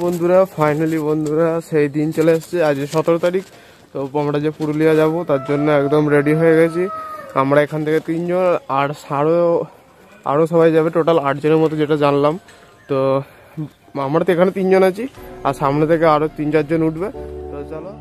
বন্ধুরা ফাইনালি বন্ধুরা সেই দিন চলে এসেছে, আজ 17 তারিখ। তো আমরা যে পুরুলিয়া যাব তার জন্য একদম রেডি হয়ে গেছি। আমরা এখান থেকে 3 জন আর আরও সবাই যাবে, টোটাল 8 জনের মতো যেটা জানলাম। তো আমরা তো এখানে 3 জন আছি, আর সামনে থেকে আরও 3-4 জন উঠবে। তো চলো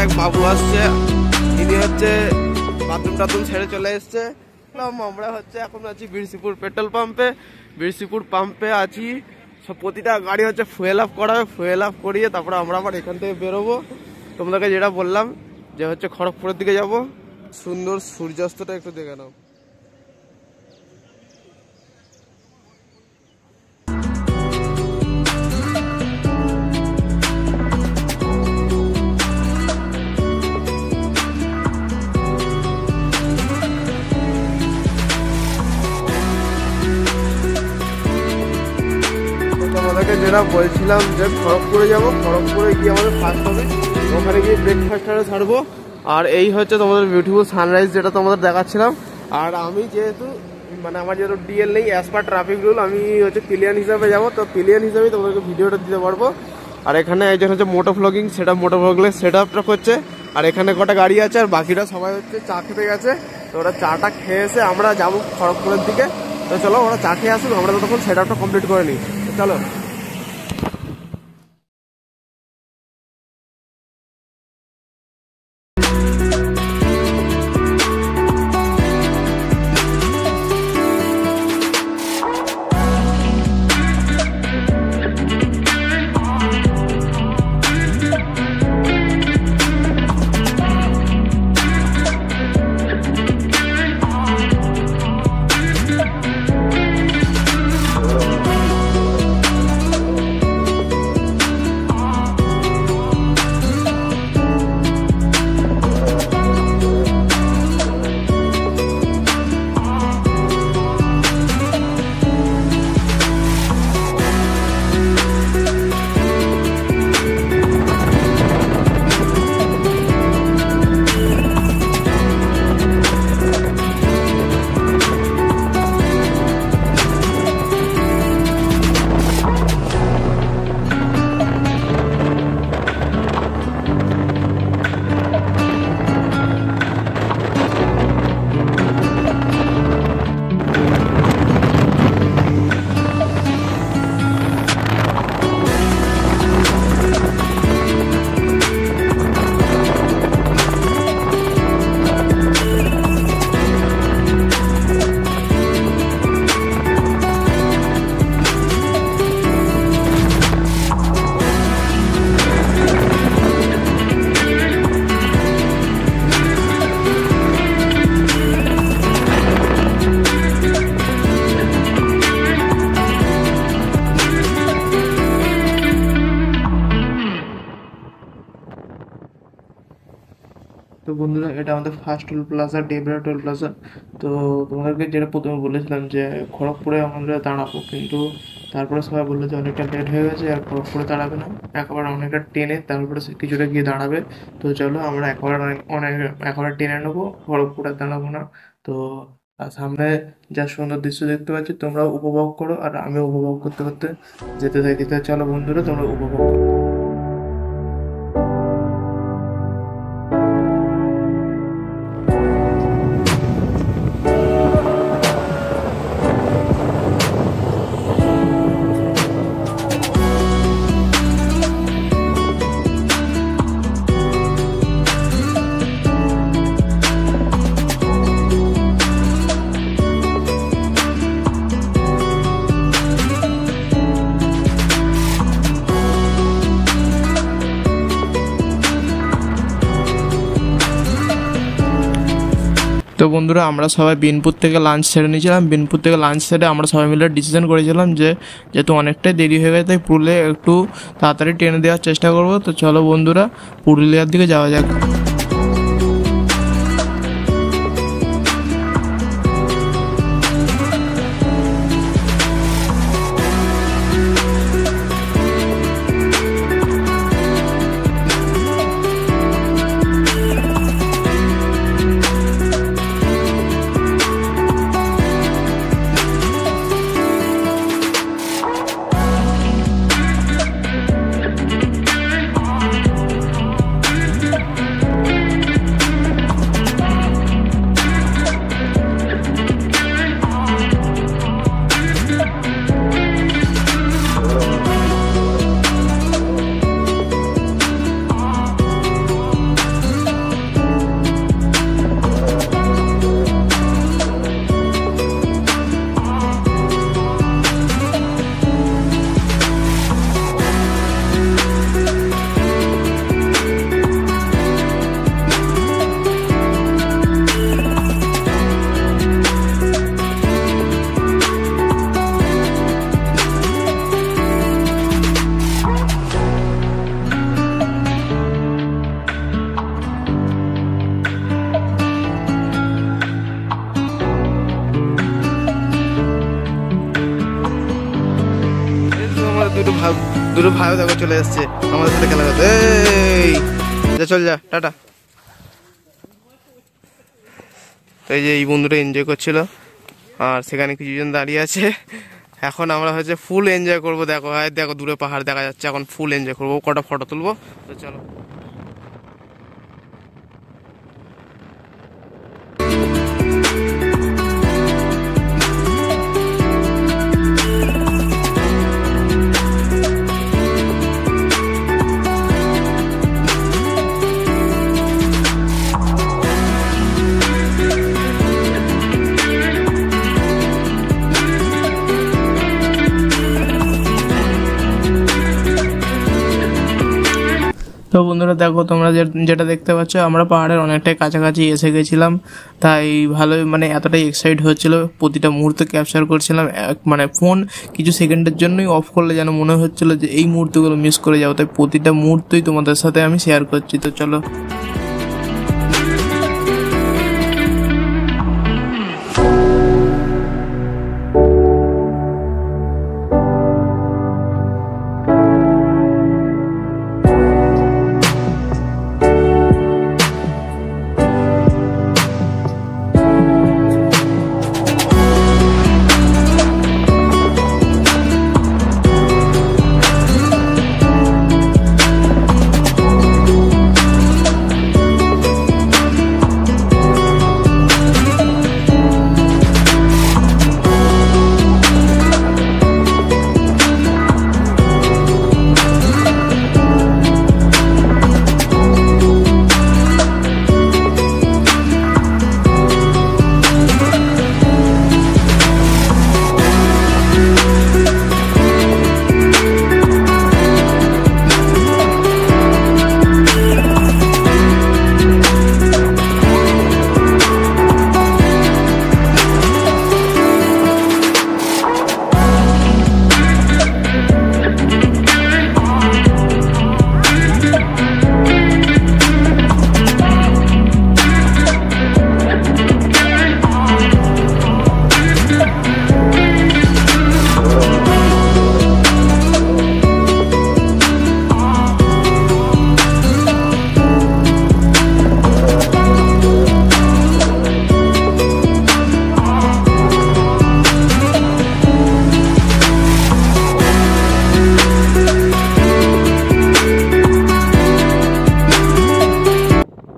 এক বাবু আসছে, ইনি হচ্ছে বাথরুম ছেড়ে চলে এসছে। আমরা হচ্ছে এখন আছি বীরসিপুর পেট্রোল পাম্পে। বীরসিপুর পাম্পে আছি, সব প্রতিটা গাড়ি হচ্ছে ফুয়েল আপ করাবে। ফুয়েল আপ করিয়ে তারপরে আমরা আবার এখান থেকে বেরোবো। তোমাদেরকে যেটা বললাম যে হচ্ছে খড়গপুরের দিকে যাব। সুন্দর সূর্যাস্তটা একটু দেখে নাও। আমাদেরকে যেটা বলছিলাম যে খড়গপুরে যাব, খড়গপুরে গিয়ে আমাদের ফার্স্ট হবে, ওখানে গিয়ে ব্রেকফাস্টটা ছাড়বো। আর এই হচ্ছে তোমাদের বিউটিফুল সানরাইজ যেটা তোমাদের দেখাচ্ছিলাম। আর আমি যেহেতু আমার যেহেতু ডিএল নেই, অ্যাজ পার ট্রাফিক রুল আমি হচ্ছে পিলিয়ান হিসাবে যাবো। তো পিলিয়ান হিসাবেই তোমাদেরকে ভিডিওটা দিতে পারবো। আর এখানে একজন হচ্ছে মোটো ভ্লগিং, সেটা মোটো ভ্লগের সেট আপটা করছে। আর এখানে কটা গাড়ি আছে, আর বাকিরা সবাই হচ্ছে চা খেতে গেছে। তো ওরা চাটা খেয়ে এসে আমরা যাবো খড়গপুরের দিকে। তো চলো ওরা চা খেয়ে আসুন, আমরা ততক্ষণ সেট আপটা কমপ্লিট করে নিই। চলো। তো বন্ধুরা এটা আমাদের first toll plaza, Debra toll plaza. তো তোমাদেরকে যেটা প্রথমে বলেছিলাম যে খড়গপুরে আমরা দাঁড়াবো, কিন্তু তারপরে সবাই বললো যে অনেকটা লেট হয়ে গেছে, আর খড়গপুরে দাঁড়াবে না, একেবারে অনেকটা টেনে তারপরে কিছুটা গিয়ে দাঁড়াবে। তো চলো আমরা একেবারে টেনে নেবো, খড়গপুরে দাঁড়াবো না। তো সামনে যা সুন্দর দৃশ্য দেখতে পাচ্ছি তোমরা উপভোগ করো, আর আমি উপভোগ করতে করতে যেতে থাকি। তো চলো বন্ধুরা তোমরা উপভোগ করো। বন্ধুরা আমরা সবাই বিনপুর থেকে লাঞ্চ সেরে নিয়েছিলাম। বিনপুর থেকে লাঞ্চ সেরে আমরা সবাই মিলে ডিসিশন করেছিলাম যে যেহেতু অনেকটাই দেরি হয়ে গেছে তাই পুরুলিয়া একটু তাড়াতাড়ি ট্রেনে দেওয়ার চেষ্টা করব। তো চলো বন্ধুরা পুরুলিয়ার দিকে যাওয়া যাক। দুটো ভাইও দেখো চলে এসছে আমাদের সাথে খেলা করতে। এই যা চল যা টাটা। তো এই যে এই বন্ধুটা এনজয় করছিল আর সেখানে কিছুজন দাঁড়িয়ে আছে। এখন আমরা হচ্ছে ফুল এনজয় করবো। দেখো দেখো দূরে পাহাড় দেখা যাচ্ছে, এখন ফুল এনজয় করবো, কটা ফটো তুলবো। তো চলো। তো বন্ধুরা দেখো তোমরা যেটা দেখতে পাচ্ছ আমরা পাহাড়ের অনেকটাই কাছাকাছি এসে গেছিলাম, তাই ভালোই মানে এতটাই এক্সাইট হচ্ছিল, প্রতিটা মুহূর্ত ক্যাপচার করছিলাম। মানে ফোন কিছু সেকেন্ডের জন্যই অফ করলে যেন মনে হচ্ছিল যে এই মুহূর্তগুলো মিস করে যাবো, তাই প্রতিটা মুহূর্তই তোমাদের সাথে আমি শেয়ার করছি। তো চলো।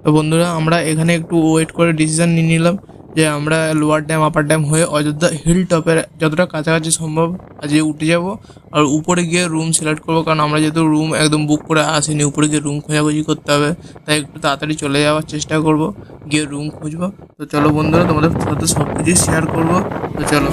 তো বন্ধুরা আমরা এখানে একটু ওয়েট করে ডিসিশন নিয়ে নিলাম যে আমরা লোয়ার ড্যাম আপার ড্যাম হয়ে অযোধ্যা হিল টপের যতটা কাছাকাছি সম্ভব আজকে উঠে যাব আর উপরে গিয়ে রুম সিলেক্ট করবো, কারণ আমরা যেহেতু রুম একদম বুক করে আসিনি, উপরে গিয়ে রুম খোঁজাখুঁজি করতে হবে, তাই একটু তাড়াতাড়ি চলে যাওয়ার চেষ্টা করব, গিয়ে রুম খুঁজবো। তো চলো বন্ধুরা তোমাদের সাথে সব কিছুই শেয়ার করবো। তো চলো।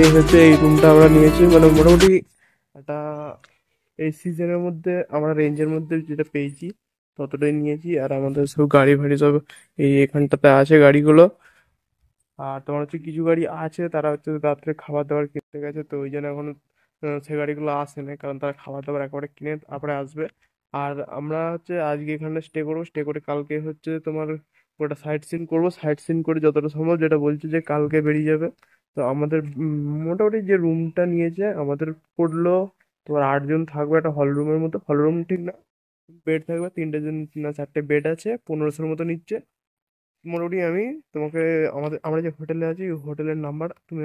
এই হচ্ছে এই রুমটা আমরা নিয়েছি, মানে মোটামুটি একটা এই সিজনের মধ্যে আমরা রেঞ্জের মধ্যে যেটা পেয়েছি ততটাই নিয়েছি। আর আমাদের সব গাড়ি ফাড়ি সব এই এখানটাতে আছে গাড়িগুলো। আর তোমার হচ্ছে কিছু গাড়ি আছে তারা হচ্ছে রাত্রে খাবার দাবার কিনতে গেছে, তো ওই জন্য এখন সে গাড়িগুলো আসে না, কারণ তারা খাবার দাবার একেবারে কিনে তারপরে আসবে। আর আমরা হচ্ছে আজকে এখানে স্টে করবো, স্টে করে কালকে হচ্ছে তোমার ওটা সাইট সিন করবো, সাইট সিন করে যতটা সম্ভব, যেটা বলছি যে কালকে বেরিয়ে যাবে। তো আমাদের মোটামুটি যে রুমটা নিয়েছে আমাদের পড়লো তোমার 8 জন থাকবে একটা হল রুমের মতো, হল রুম ঠিক না, বেড থাকবে 3টে না 4টে বেড আছে, 1500 মতো নিচ্ছে মোটামুটি। আমি তোমাকে আমরা যে হোটেলে আছি হোটেলের নাম্বার তুমি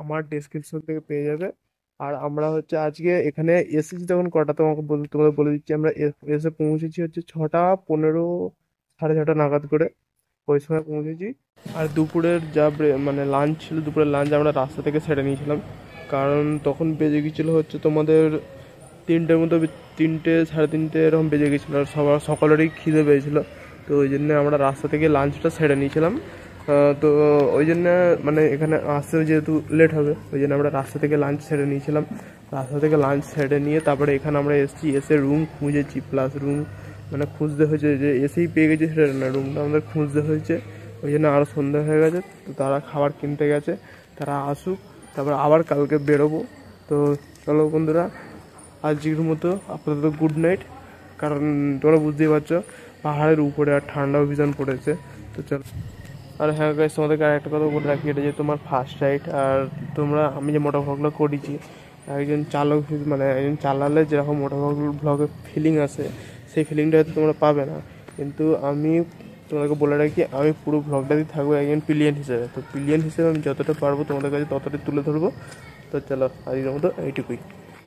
আমার ডেসক্রিপশন থেকে পেয়ে যাবে। আর আমরা হচ্ছে আজকে এখানে এসেছি তখন কটা তোমাদের বলে দিচ্ছি। আমরা এসে পৌঁছেছি হচ্ছে 6:15, 6:30 নাগাদ করে ওই সময় পৌঁছেছি। আর দুপুরের যা মানে লাঞ্চ ছিল, দুপুরের লাঞ্চ আমরা রাস্তা থেকে সেরে নিয়েছিলাম, কারণ তখন বেজে গেছিলো হচ্ছে তোমাদের 3টের মতো, 3টে 3:30 এরকম বেজে গেছিলো, আর সবার সকলেরই খিদে পেয়েছিলো। তো ওই জন্য আমরা রাস্তা থেকে লাঞ্চটা সেরে নিয়েছিলাম। তো ওই জন্য মানে এখানে আসতে যেহেতু লেট হবে ওই জন্য আমরা রাস্তা থেকে লাঞ্চ সেরে নিয়েছিলাম। রাস্তা থেকে লাঞ্চ সেরে নিয়ে তারপরে এখানে আমরা এসেছি, এসে রুম খুঁজেছি, প্লাস রুম মানে খুঁজতে হয়েছে, যে এসেই পেয়ে গেছি সেটা না, রুমটা আমাদের খুঁজতে হয়েছে। ওই জন্য আরও সন্ধ্যা হয়ে গেছে, তো তারা খাবার কিনতে গেছে, তারা আসুক তারপর আবার কালকে বেরোবো। তো চলো বন্ধুরা, আজকের মতো আপাতত গুড নাইট, কারণ তোমরা বুঝতেই পারছো পাহাড়ের উপরে আর ঠান্ডাও ভীষণ পড়েছে। তো চলো। আর হ্যাঁ গাইস, তোমাদেরকে আর একটা কথা বলে রাখি, এটা যে তোমার ফার্স্ট রাইড, আর তোমরা আমি যে মোটো ভ্লগগুলো করেছি একজন চালক মানে একজন চালালে যেরকম মোটো ভ্লগের ফিলিং আসে সেই ফিলিংটা হয়তো তোমরা পাবে না। কিন্তু আমি তোমাদেরকে বলে রাখি, আমি পুরো ভ্লগটাতেই থাকবো একজন পিলিয়ন হিসেবে। তো পিলিয়ন হিসেবে আমি যতটা পারবো তোমাদের কাছে ততটাই তুলে ধরবো। তো চলো আজকের মতো এইটুকুই।